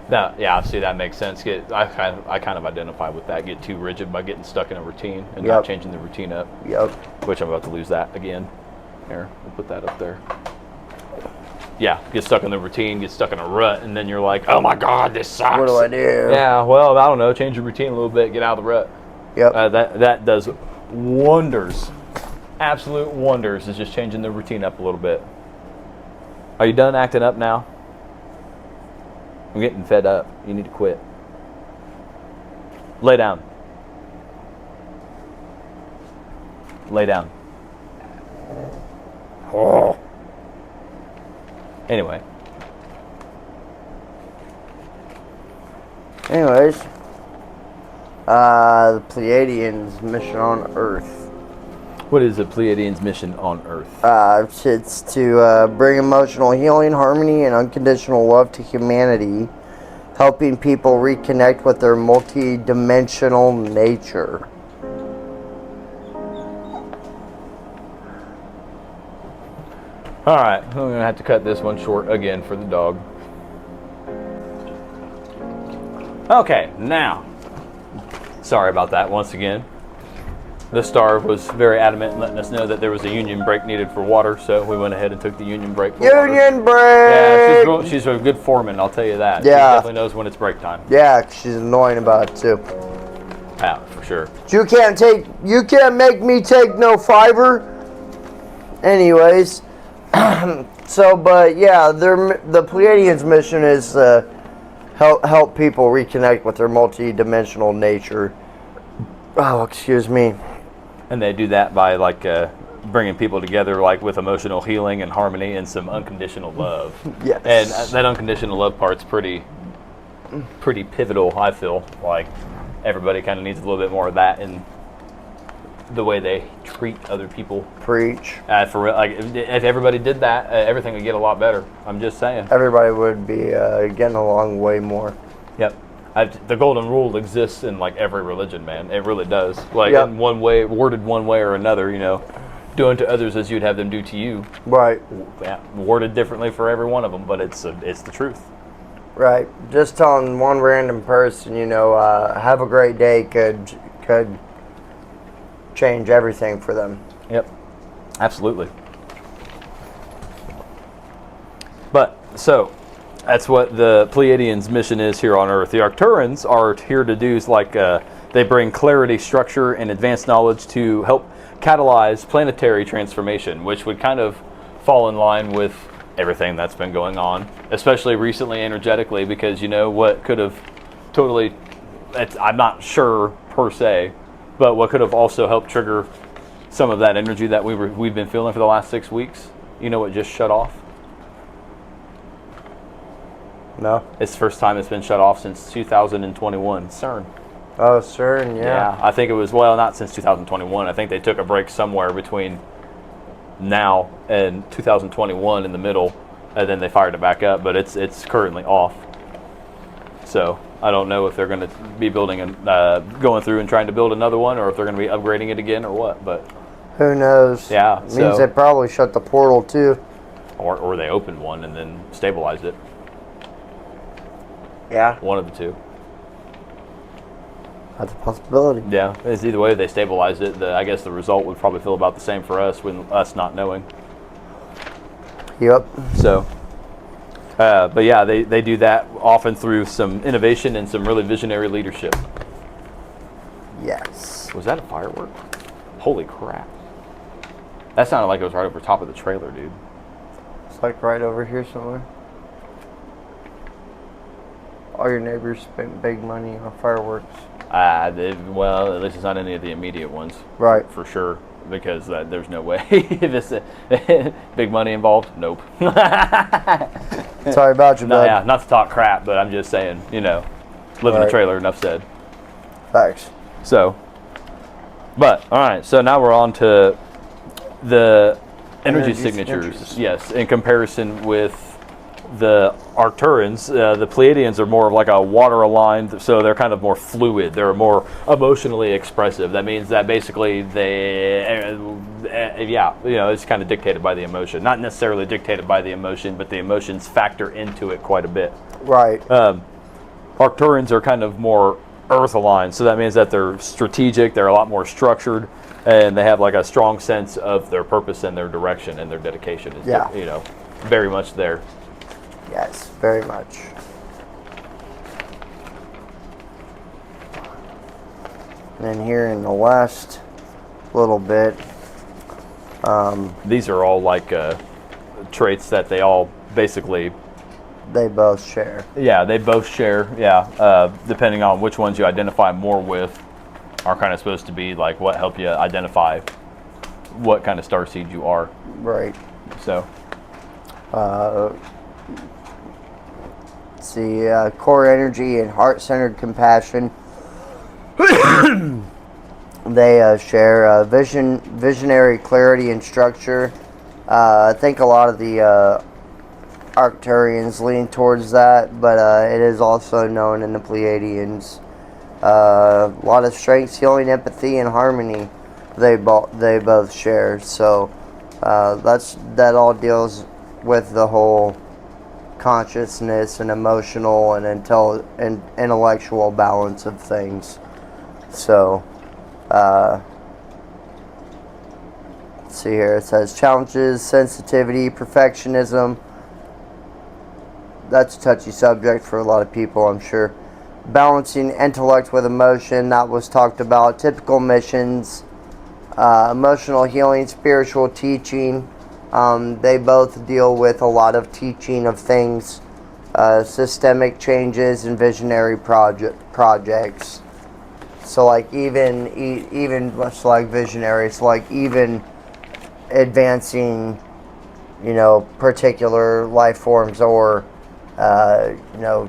Yeah, see, that makes sense. I kind of identify with that. Get too rigid by getting stuck in a routine and not changing the routine up. Yep. Which I'm about to lose that again. Here, we'll put that up there. Yeah, get stuck in the routine, get stuck in a rut, and then you're like, oh my God, this sucks. What do I do? Yeah, well, I don't know. Change your routine a little bit, get out of the rut. Yep. That does wonders. Absolute wonders is just changing the routine up a little bit. Are you done acting up now? I'm getting fed up. You need to quit. Lay down. Lay down. Oh. Anyway. Anyways, the Pleiadians' mission on Earth. What is the Pleiadians' mission on Earth? It's to bring emotional healing, harmony, and unconditional love to humanity, helping people reconnect with their multi-dimensional nature. All right, I'm going to have to cut this one short again for the dog. Okay, now, sorry about that once again. The star was very adamant in letting us know that there was a union break needed for water, so we went ahead and took the union break for Union break! Yeah, she's a good foreman, I'll tell you that. Yeah. She definitely knows when it's break time. Yeah, she's annoying about it too. Yeah, for sure. You can't make me take no fiber. Anyways, but yeah, the Pleiadians' mission is help people reconnect with their multi-dimensional nature. Oh, excuse me. And they do that by bringing people together with emotional healing and harmony and some unconditional love. Yes. And that unconditional love part's pretty pivotal, I feel. Like everybody kind of needs a little bit more of that in the way they treat other people. Preach. For real, if everybody did that, everything would get a lot better. I'm just saying. Everybody would be getting along way more. Yep. The golden rule exists in every religion, man. It really does. In one way, worded one way or another, do unto others as you'd have them do to you. Right. Yeah, worded differently for every one of them, but it's the truth. Right. Just telling one random person, have a great day could change everything for them. Yep. Absolutely. But so that's what the Pleiadians' mission is here on Earth. The Arcturans are here to do they bring clarity, structure, and advanced knowledge to help catalyze planetary transformation, which would kind of fall in line with everything that's been going on, especially recently energetically, because what could have totally, I'm not sure per se, but what could have also helped trigger some of that energy that we've been feeling for the last 6 weeks, what just shut off? No. It's the first time it's been shut off since 2021. CERN. Oh, CERN, yeah. Yeah, I think it was, not since 2021. I think they took a break somewhere between now and 2021 in the middle, and then they fired it back up, but it's currently off. So I don't know if they're going to be building going through and trying to build another one, or if they're going to be upgrading it again, or what. But who knows? Yeah, it means they probably shut the portal too, or they opened one and then stabilized it. Yeah, one of the two. That's a possibility. Yeah, it's either way they stabilized it. I guess the result would probably feel about the same for us, with us not knowing. Yep. So. But yeah, they do that often through some innovation and some really visionary leadership. Yes. Was that a firework? Holy crap. That sounded like it was right over top of the trailer, dude. It's like right over here somewhere. All your neighbors spent big money on fireworks. Well, at least it's not any of the immediate ones. Right. For sure. Because there's no way. If it's big money involved, nope. Sorry about you, No, bud. yeah, not to talk crap, but I'm just saying, live in a trailer, enough said. Facts. So, but, all right, so now we're on to the energy signatures. Yes, in comparison with the Arcturans, the Pleiadians are more of like a water-aligned, so they're kind of more fluid. They're more emotionally expressive. That means that basically it's kind of dictated by the emotion. Not necessarily dictated by the emotion, but the emotions factor into it quite a bit. Right. Arcturans are kind of more Earth-aligned, so that means that they're strategic, they're a lot more structured, and they have like a strong sense of their purpose and their direction, and their dedication is, very much there. Yes, very much. And then here in the last little bit, these are all like traits that they all basically... They both share. Yeah, they both share, depending on which ones you identify more with, are kind of supposed to be like what help you identify what kind of starseed you are. Right. So... let's see, core energy and heart-centered compassion. They share visionary clarity and structure. I think a lot of the Arcturians lean towards that, but it is also known in the Pleiadians. A lot of strengths, healing, empathy, and harmony. They both share. So that all deals with the whole consciousness and emotional and intellectual balance of things. So, let's see here. It says challenges, sensitivity, perfectionism. That's a touchy subject for a lot of people, I'm sure. Balancing intellect with emotion, that was talked about. Typical missions, emotional healing, spiritual teaching. They both deal with a lot of teaching of things, systemic changes, and visionary projects. So, like even much like visionaries, like even advancing, particular life forms or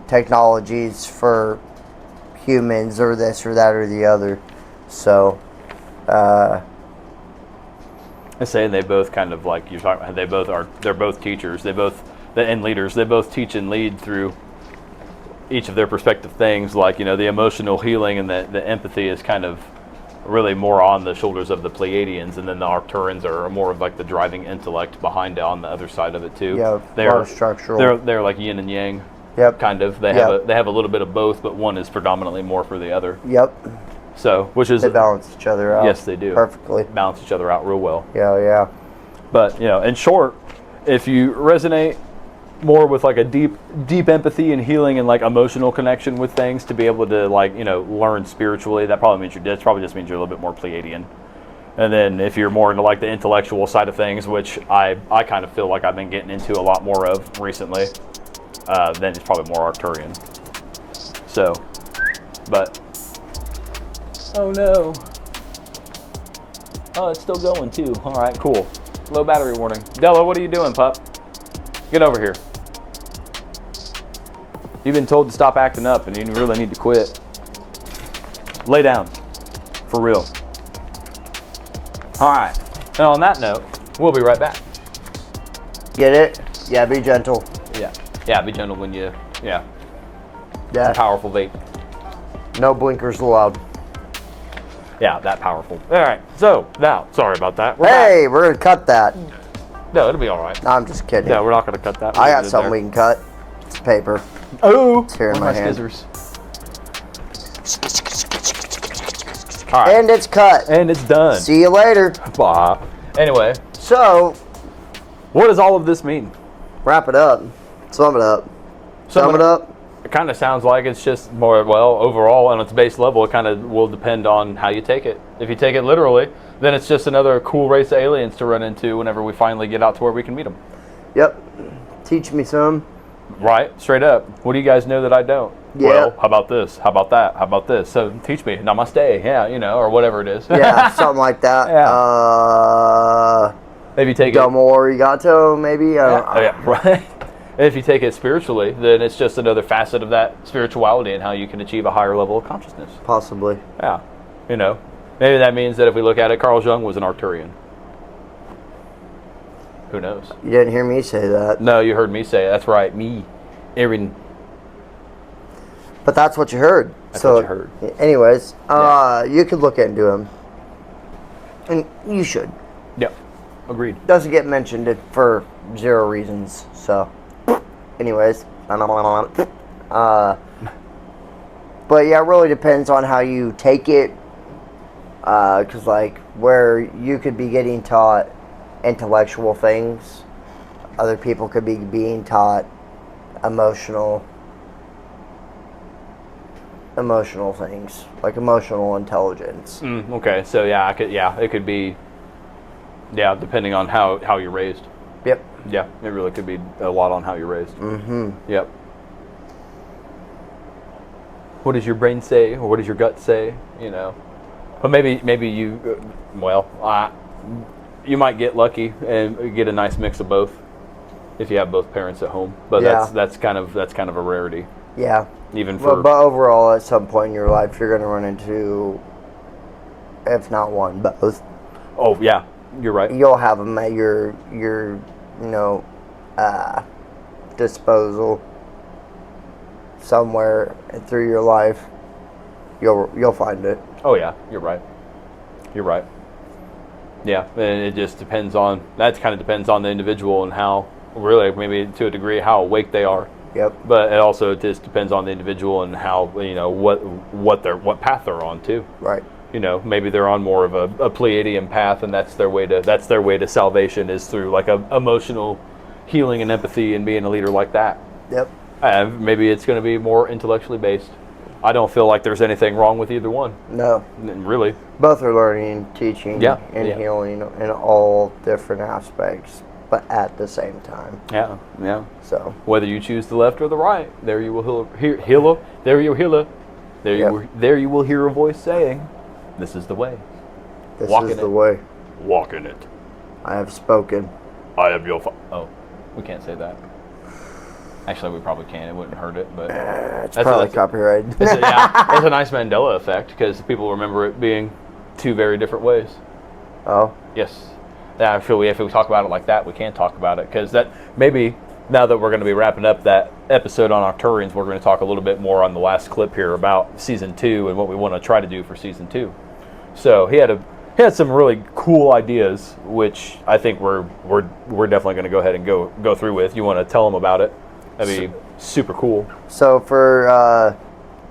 technologies for humans or this or that or the other. So, I say they both kind of like you're talking about. They're both teachers. And leaders. They both teach and lead through each of their respective things. Like the emotional healing and the empathy is kind of really more on the shoulders of the Pleiadians, and then the Arcturans are more of like the driving intellect behind it on the other side of it too. Yeah, they're structural. They're like yin and yang. Yep. Kind of. They have a little bit of both, but one is predominantly more for the other. Yep. So, which is they balance each other out. Yes, they do perfectly. Balance each other out real well. Yeah. But in short, if you resonate more with like a deep empathy and healing and like emotional connection with things to be able to like learn spiritually, that probably just means you're a little bit more Pleiadian. And then if you're more into like the intellectual side of things, which I kind of feel like I've been getting into a lot more of recently, then it's probably more Arcturian. So, but oh no, it's still going too. All right, cool. Low battery warning. Della, what are you doing, pup? Get over here. You've been told to stop acting up, and you really need to quit. Lay down. For real. All right. And on that note, we'll be right back. Get it? Yeah, be gentle. Yeah, be gentle when you, Yeah. Powerful vape. No blinkers allowed. Yeah, that powerful. All right. So, now, sorry about that. We're going to cut that. No, it'll be all right. No, I'm just kidding. No, we're not going to cut that. I got something we can cut. It's paper. Oh! It's here in my hand. Scissors. All right. And it's cut. And it's done. See you later. Blah. Anyway. So, what does all of this mean? wrap it up. Sum it up. Sum it up. It kind of sounds like it's just more, well, overall on its base level, it kind of will depend on how you take it. If you take it literally, then it's just another cool race of aliens to run into whenever we finally get out to where we can meet them. Yep. Teach me some. Right, straight up. What do you guys know that I don't? Yeah. Well, how about this? How about that? How about this? So teach me. Namaste. Yeah, or whatever it is. Yeah, something like that. Yeah. Maybe take Domo arigato, maybe. Yeah, right. If you take it spiritually, then it's just another facet of that spirituality and how you can achieve a higher level of consciousness. Possibly. Yeah. Maybe that means that if we look at it, Carl Jung was an Arcturian. Who knows? You didn't hear me say that. No, you heard me say it. That's right. Me. Aaron. But that's what you heard. That's what you heard. Anyways, you could look into him. And you should. Yep. Agreed. Doesn't get mentioned for 0 reasons. So, anyways. But yeah, it really depends on how you take it. Because, like, where you could be getting taught intellectual things, other people could be being taught emotional things, like emotional intelligence. Okay, so it could be, depending on how you're raised. Yep. Yeah, it really could be a lot on how you're raised. Mm-hmm. Yep. What does your brain say, or what does your gut say? But maybe you, you might get lucky and get a nice mix of both if you have both parents at home. But that's kind of a rarity. Yeah. Even for but overall, at some point in your life, you're going to run into, if not one, both. Oh yeah, you're right. You'll have them at your disposal somewhere through your life. You'll find it. Oh yeah, you're right. You're right. Yeah, and it just depends on, that kind of depends on the individual and how, really, maybe to a degree, how awake they are. Yep. But it also just depends on the individual and how, what path they're on too. Right. Maybe they're on more of a Pleiadian path, and that's their way to salvation, is through like a emotional healing and empathy and being a leader like that. Yep. Maybe it's going to be more intellectually based. I don't feel like there's anything wrong with either one. No. Really. Both are learning, teaching, and healing in all different aspects, but at the same time. Yeah, yeah. So whether you choose the left or the right, there you will hear there you will hear a voice saying, "This is the way. This is the way. Walk in it. I have spoken. I am your Oh, we can't say that. Actually, we probably can. It wouldn't hurt it, but it's probably copyrighted. It's a nice Mandela effect, because people remember it being 2 very different ways. Oh. Yes. I feel if we talk about it like that, we can talk about it, because that maybe now that we're going to be wrapping up that episode on Arcturans, we're going to talk a little bit more on the last clip here about season 2 and what we want to try to do for season 2. So he had some really cool ideas, which I think we're definitely going to go ahead and go through with. You want to tell them about it? That'd be super cool. So for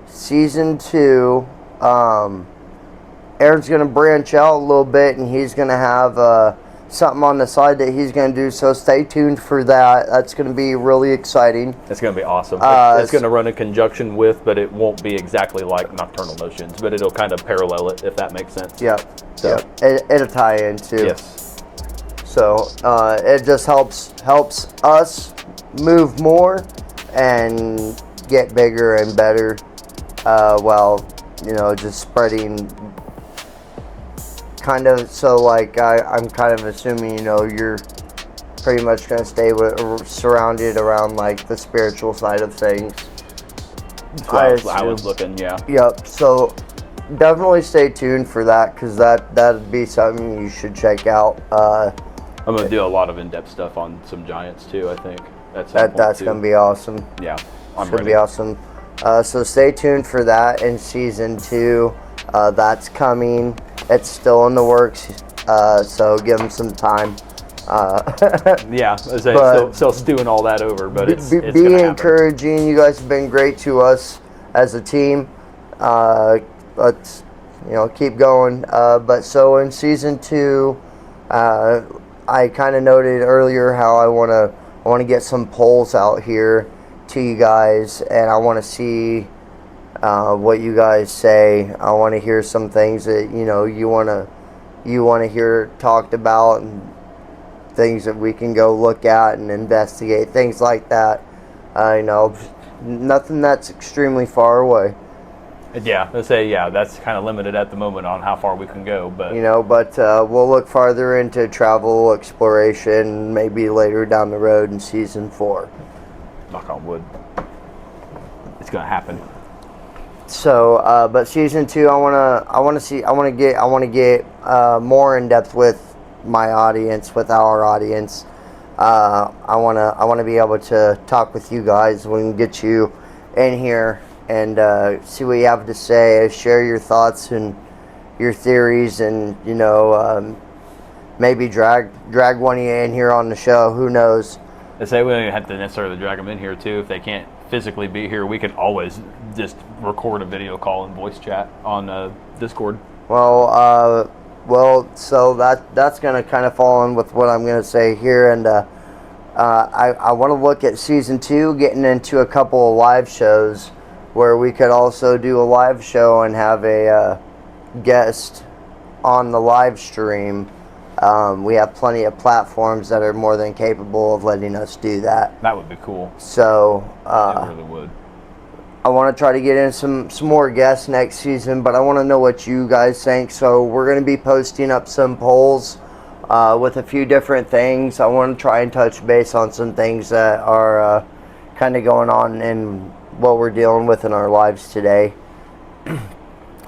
season 2, Aaron's going to branch out a little bit, and he's going to have something on the side that he's going to do. So stay tuned for that. That's going to be really exciting. It's going to be awesome. It's going to run in conjunction with, but it won't be exactly like Nocturnal Notions, but it'll kind of parallel it, if that makes sense. Yep. So. Yep. It'll tie into. Yes. So it just helps us move more and get bigger and better, while just spreading kind of. So like I'm kind of assuming you're pretty much going to stay surrounded around like the spiritual side of things. I was looking. Yeah. Yep. So definitely stay tuned for that, because that'd be something you should check out. I'm going to do a lot of in-depth stuff on some giants too, I think. That's going to be awesome. Yeah, I'm ready. It's going to be awesome. So stay tuned for that in season 2. That's coming. It's still in the works, so give them some time. Yeah, still stewing all that over, but it's be encouraging. You guys have been great to us as a team. Let's keep going. But so in season 2, I kind of noted earlier how I want to get some polls out here to you guys, and I want to see what you guys say. I want to hear some things that you want to hear talked about, and things that we can go look at and investigate, things like that. Nothing that's extremely far away. Yeah, let's say that's kind of limited at the moment on how far we can go, but we'll look farther into travel exploration maybe later down the road in season 4. Knock on wood. It's gonna happen. So, but season 2, I want to get more in depth with my audience, with our audience. I want to be able to talk with you guys. We can get you in here and see what you have to say, share your thoughts and your theories, and maybe drag one of you in here on the show. Who knows? I say we don't even have to necessarily drag them in here too. If they can't physically be here, we can always just record a video call and voice chat on Discord. So that's going to kind of fall in with what I'm going to say here, and I want to look at season 2, getting into a couple of live shows where we could also do a live show and have a guest on the live stream. We have plenty of platforms that are more than capable of letting us do that. That would be cool. So it really would. I want to try to get in some more guests next season, but I want to know what you guys think. So we're going to be posting up some polls with a few different things. I want to try and touch base on some things that are kind of going on in what we're dealing with in our lives today.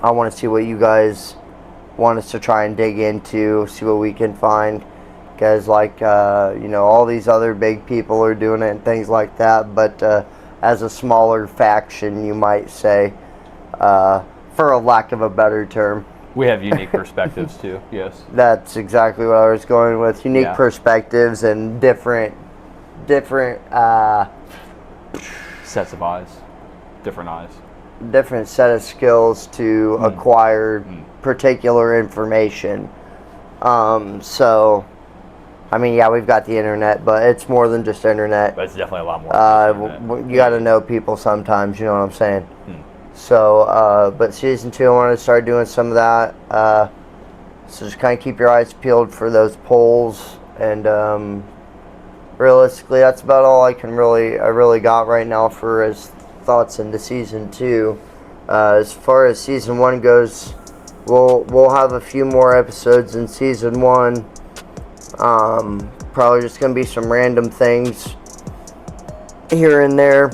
I want to see what you guys want us to try and dig into, see what we can find, because all these other big people are doing it and things like that, but as a smaller faction, you might say, for a lack of a better term. We have unique perspectives too. Yes, that's exactly what I was going with. Unique perspectives and different sets of eyes, different eyes, different set of skills to acquire particular information. So, I mean, yeah, we've got the internet, but it's more than just internet. But it's definitely a lot more than just internet. You got to know people sometimes, you know what I'm saying? So, but season 2, I want to start doing some of that. So just kind of keep your eyes peeled for those polls, and realistically, that's about all I really got right now for as thoughts into season 2. As far as season 1 goes, we'll have a few more episodes in season 1. Probably just gonna be some random things here and there.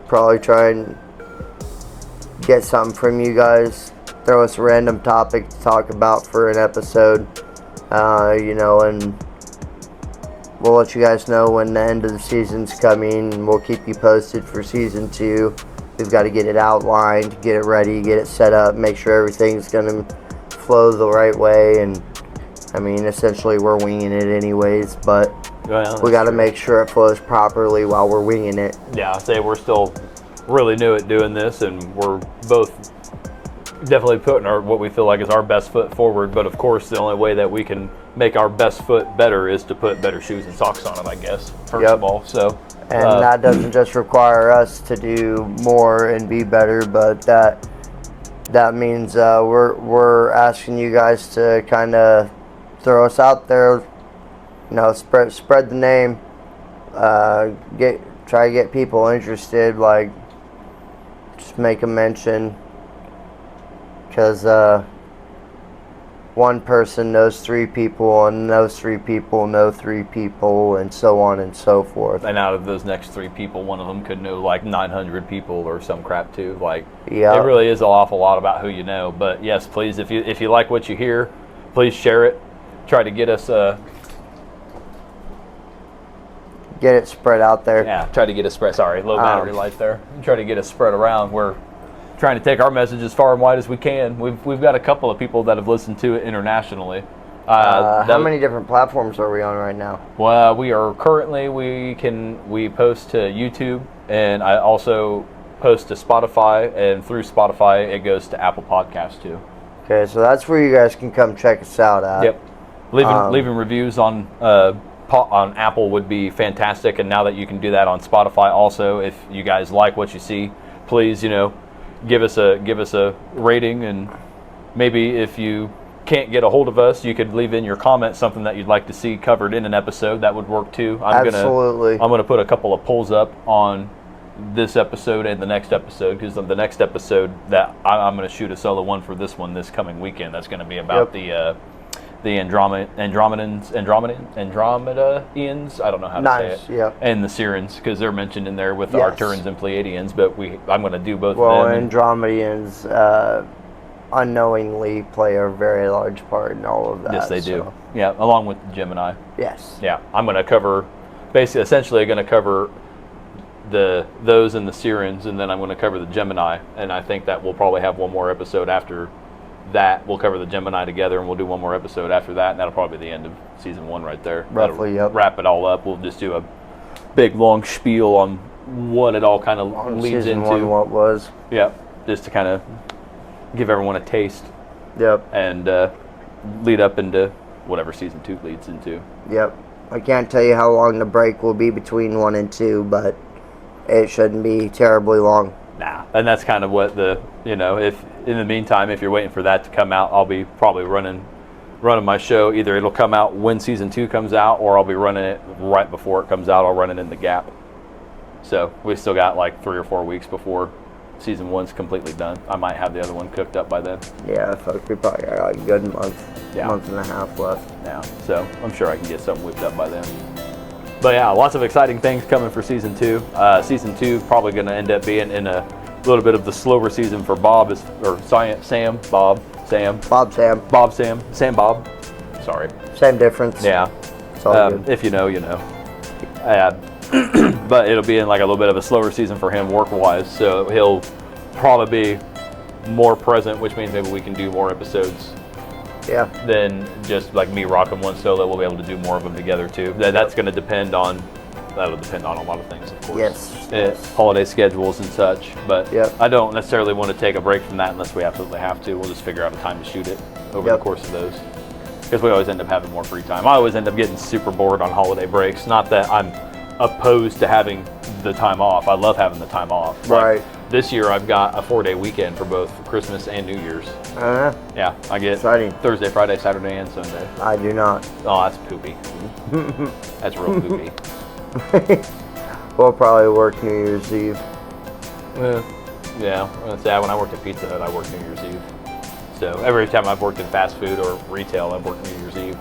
Probably try and get something from you guys. Throw us a random topic to talk about for an episode. And we'll let you guys know when the end of the season's coming, and we'll keep you posted for season 2. We've got to get it outlined, get it ready, get it set up, make sure everything's going to flow the right way. And I mean, essentially we're winging it anyways, but we got to make sure it flows properly while we're winging it. Yeah, I say we're still really new at doing this, and we're both definitely putting what we feel like is our best foot forward. But of course, the only way that we can make our best foot better is to put better shoes and socks on it, I guess, first of all. So, and that doesn't just require us to do more and be better, but that means we're asking you guys to kind of throw us out there, spread the name, try to get people interested, like just make a mention, because one person knows 3 people, and those 3 people know 3 people, and so on and so forth. And out of those next 3 people, one of them could know like 900 people or some crap too. Like, it really is an awful lot about who you know. But yes, please, if you like what you hear, please share it. Try to get us get it spread out there. Yeah, try to get it spread. Sorry, low battery life there. Try to get it spread around. We're trying to take our message as far and wide as we can. We've got a couple of people that have listened to it internationally. How many different platforms are we on right now? Well, we are currently we post to YouTube, and I also post to Spotify, and through Spotify it goes to Apple Podcasts too. Okay, so that's where you guys can come check us out at. Yep. Leaving reviews on on Apple would be fantastic. And now that you can do that on Spotify also, if you guys like what you see, please, give us a rating. And maybe if you can't get a hold of us, you could leave in your comments something that you'd like to see covered in an episode. That would work too. Absolutely. I'm gonna put a couple of polls up on this episode and the next episode, because the next episode that I'm going to shoot a solo one for this coming weekend. That's going to be about the Andromedans. I don't know how to say it. Yep. And the Sirens, because they're mentioned in there with the Arcturans and Pleiadians. But I'm going to do both well, of them. Andromedans unknowingly play a very large part in all of that. Yes, they do. Yeah, along with the Gemini. Yes. Yeah, I'm going to cover, essentially going to cover those and the Sirens, and then I'm going to cover the Gemini, and I think that we'll probably have one more episode after that. We'll cover the Gemini together, and we'll do one more episode after that, and that'll probably be the end of season 1 right there. Roughly, that'll wrap it all up. We'll just do a big long spiel on what it all kind of leads season into. 1, what was. Yeah, just to kind of give everyone a taste. Yep. And lead up into whatever season 2 leads into. Yep. I can't tell you how long the break will be between 1 and 2, but it shouldn't be terribly long. Nah, and that's kind of what if in the meantime, if you're waiting for that to come out, I'll be probably running my show. Either it'll come out when season 2 comes out, or I'll be running it right before it comes out. I'll run it in the gap. So we've still got like 3 or 4 weeks before season 1's completely done. I might have the other one cooked up by then. Yeah, fuck, we probably got like a good month and a half left. Yeah, so I'm sure I can get something whipped up by then. But yeah, lots of exciting things coming for season 2. Season 2 probably going to end up being in a little bit of the slower season for Bob, Sam. Sorry. Same difference. Yeah. It's all good. If you know, you know. But it'll be in like a little bit of a slower season for him work-wise, so he'll probably be more present, which means maybe we can do more episodes. Yeah. Then just like me rocking one solo, we'll be able to do more of them together too. That's going to depend on a lot of things, of course. Yes. Holiday schedules and such. But Yep. I don't necessarily want to take a break from that unless we absolutely have to. We'll just figure out a time to shoot it over the course of those. Because we always end up having more free time. I always end up getting super bored on holiday breaks. Not that I'm opposed to having the time off. I love having the time off. Right. This year I've got a 4-day weekend for both Christmas and New Year's. Yeah, I get exciting. Thursday, Friday, Saturday, and Sunday. I do not. Oh, that's poopy. That's real poopy. We'll probably work New Year's Eve. Yeah, when I worked at Pizza Hut, I worked New Year's Eve. So every time I've worked in fast food or retail, I've worked New Year's Eve.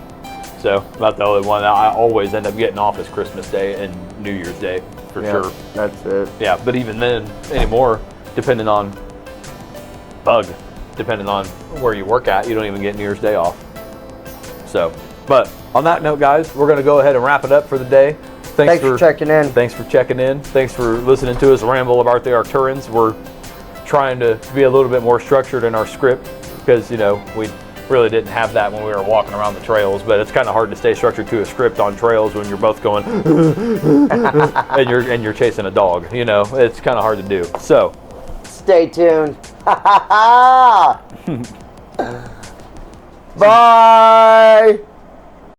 So about the only one that I always end up getting off is Christmas Day and New Year's Day, for sure. That's it. Yeah, but even then, anymore, depending on where you work at, you don't even get New Year's Day off. So, but on that note, guys, we're going to go ahead and wrap it up for the day. Thanks for checking in. Thanks for checking in. Thanks for listening to us ramble about the Arcturans. We're trying to be a little bit more structured in our script because, we really didn't have that when we were walking around the trails, but it's kind of hard to stay structured to a script on trails when you're both going and you're chasing a dog. It's kind of hard to do. So stay tuned. Bye.